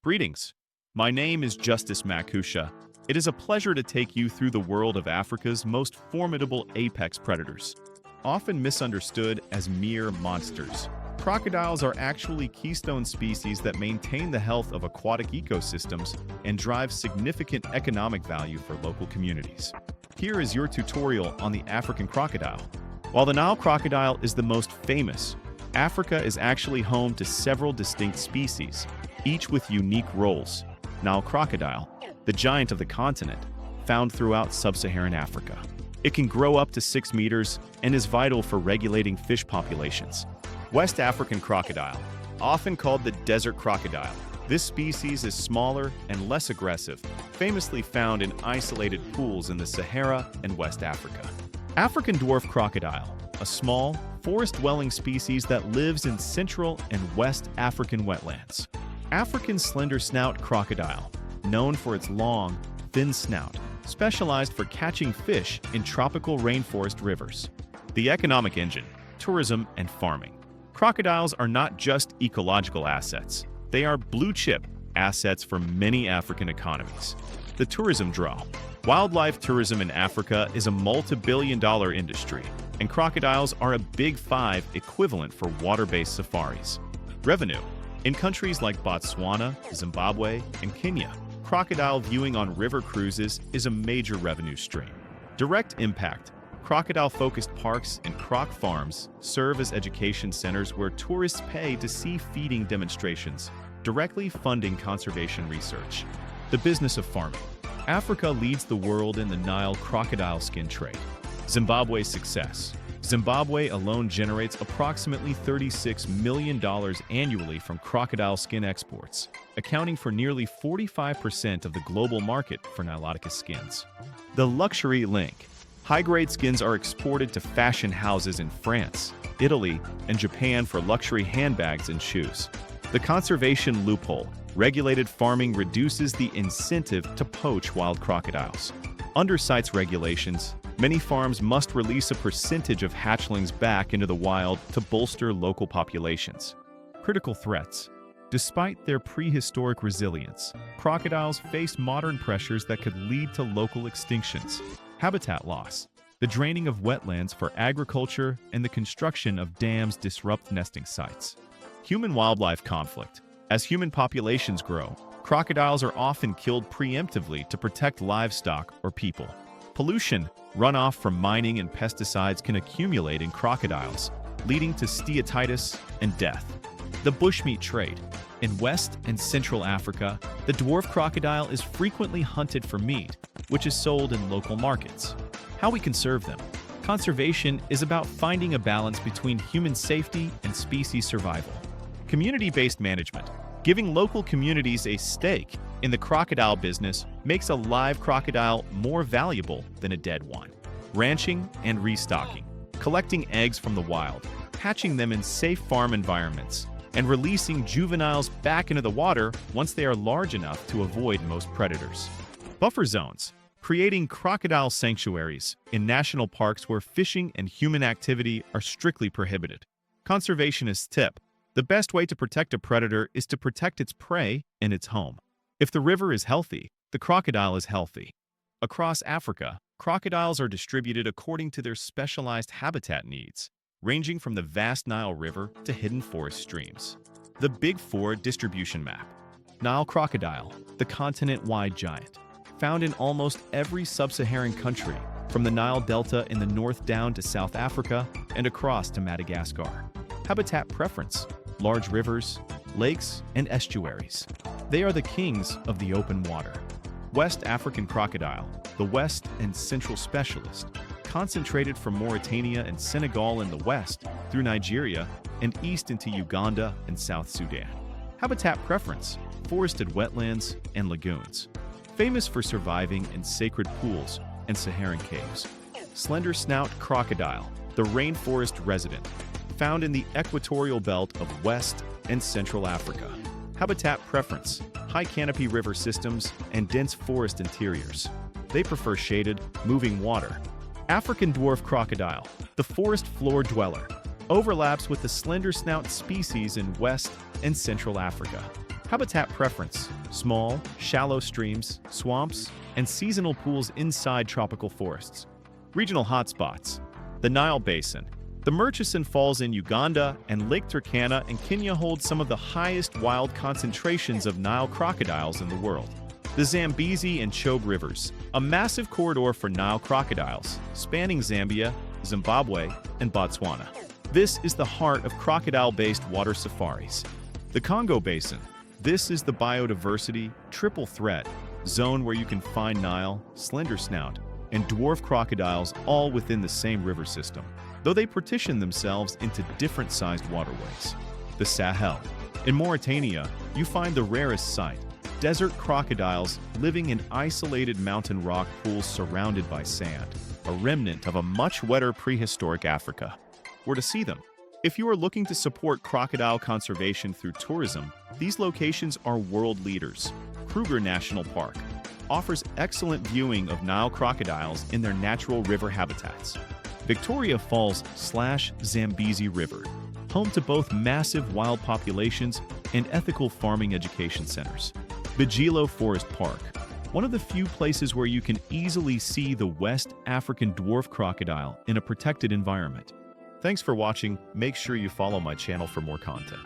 Greetings. My name is Justice Makusha. It is a pleasure to take you through the world of Africa's most formidable apex predators. Often misunderstood as mere monsters, crocodiles are actually keystone species that maintain the health of aquatic ecosystems and drive significant economic value for local communities. Here is your tutorial on the African crocodile. While the Nile crocodile is the most famous, Africa is actually home to several distinct species, each with unique roles. Nile crocodile, the giant of the continent, found throughout Sub-Saharan Africa. It can grow up to 6 meters and is vital for regulating fish populations. West African crocodile, often called the desert crocodile. This species is smaller and less aggressive, famously found in isolated pools in the Sahara and West Africa. African dwarf crocodile, a small, forest-dwelling species that lives in Central and West African wetlands. African slender-snouted crocodile, known for its long, thin snout, specialized for catching fish in tropical rainforest rivers. The economic engine, tourism and farming. Crocodiles are not just ecological assets. They are blue-chip assets for many African economies. The tourism draw. Wildlife tourism in Africa is a multi-billion-dollar industry, and crocodiles are a Big Five equivalent for water-based safaris. Revenue. In countries like Botswana, Zimbabwe, and Kenya, crocodile viewing on river cruises is a major revenue stream. Direct impact. Crocodile-focused parks and croc farms serve as education centers where tourists pay to see feeding demonstrations, directly funding conservation research. The business of farming. Africa leads the world in the Nile crocodile skin trade. Zimbabwe's success. Zimbabwe alone generates approximately $36 million annually from crocodile skin exports, accounting for nearly 45% of the global market for Niloticus skins. The luxury link. High-grade skins are exported to fashion houses in France, Italy, and Japan for luxury handbags and shoes. The conservation loophole. Regulated farming reduces the incentive to poach wild crocodiles. Under CITES regulations, many farms must release a percentage of hatchlings back into the wild to bolster local populations. Critical threats. Despite their prehistoric resilience, crocodiles face modern pressures that could lead to local extinctions. Habitat loss. The draining of wetlands for agriculture and the construction of dams disrupt nesting sites. Human-wildlife conflict. As human populations grow, crocodiles are often killed preemptively to protect livestock or people. Pollution. Runoff from mining and pesticides can accumulate in crocodiles, leading to steatitis and death. The bushmeat trade. In West and Central Africa, the dwarf crocodile is frequently hunted for meat, which is sold in local markets. How we conserve them. Conservation is about finding a balance between human safety and species survival. Community-based management. Giving local communities a stake in the crocodile business makes a live crocodile more valuable than a dead one. Ranching and restocking. Collecting eggs from the wild, hatching them in safe farm environments, and releasing juveniles back into the water once they are large enough to avoid most predators. Buffer zones. Creating crocodile sanctuaries in national parks where fishing and human activity are strictly prohibited. Conservationist tip. The best way to protect a predator is to protect its prey and its home. If the river is healthy, the crocodile is healthy. Across Africa, crocodiles are distributed according to their specialized habitat needs, ranging from the vast Nile River to hidden forest streams. The Big Four distribution map. Nile crocodile, the continent-wide giant. Found in almost every sub-Saharan country, from the Nile Delta in the north down to South Africa and across to Madagascar. Habitat preference. Large rivers, lakes, and estuaries. They are the kings of the open water. West African crocodile, the West and Central specialist, concentrated from Mauritania and Senegal in the west through Nigeria and east into Uganda and South Sudan. Habitat preference, forested wetlands and lagoons. Famous for surviving in sacred pools and Saharan caves. Slender-Snouted Crocodile, the Rainforest Resident, found in the equatorial belt of West and Central Africa. Habitat preference, high-canopy river systems, and dense forest interiors. They prefer shaded, moving water. African dwarf crocodile, the forest floor dweller, overlaps with the slender-snout species in West and Central Africa. Habitat preference: small, shallow streams, swamps, and seasonal pools inside tropical forests. Regional hotspots: the Nile Basin. The Murchison Falls in Uganda and Lake Turkana in Kenya hold some of the highest wild concentrations of Nile crocodiles in the world. The Zambezi and Chobe Rivers, a massive corridor for Nile crocodiles, spanning Zambia, Zimbabwe, and Botswana. This is the heart of crocodile-based water safaris. The Congo Basin. This is the biodiversity triple threat zone where you can find Nile, slender-snout, and dwarf crocodiles all within the same river system, though they partition themselves into different-sized waterways. The Sahel. In Mauritania, you find the rarest sight: desert crocodiles living in isolated mountain rock pools surrounded by sand, a remnant of a much wetter prehistoric Africa. Where to see them? If you are looking to support crocodile conservation through tourism, these locations are world leaders. Kruger National Park offers excellent viewing of Nile crocodiles in their natural river habitats. Victoria Falls/Zambezi River, home to both massive wild populations and ethical farming education centers. Bigilo Forest Park, one of the few places where you can easily see the West African dwarf crocodile in a protected environment. Thanks for watching. Make sure you follow my channel for more content.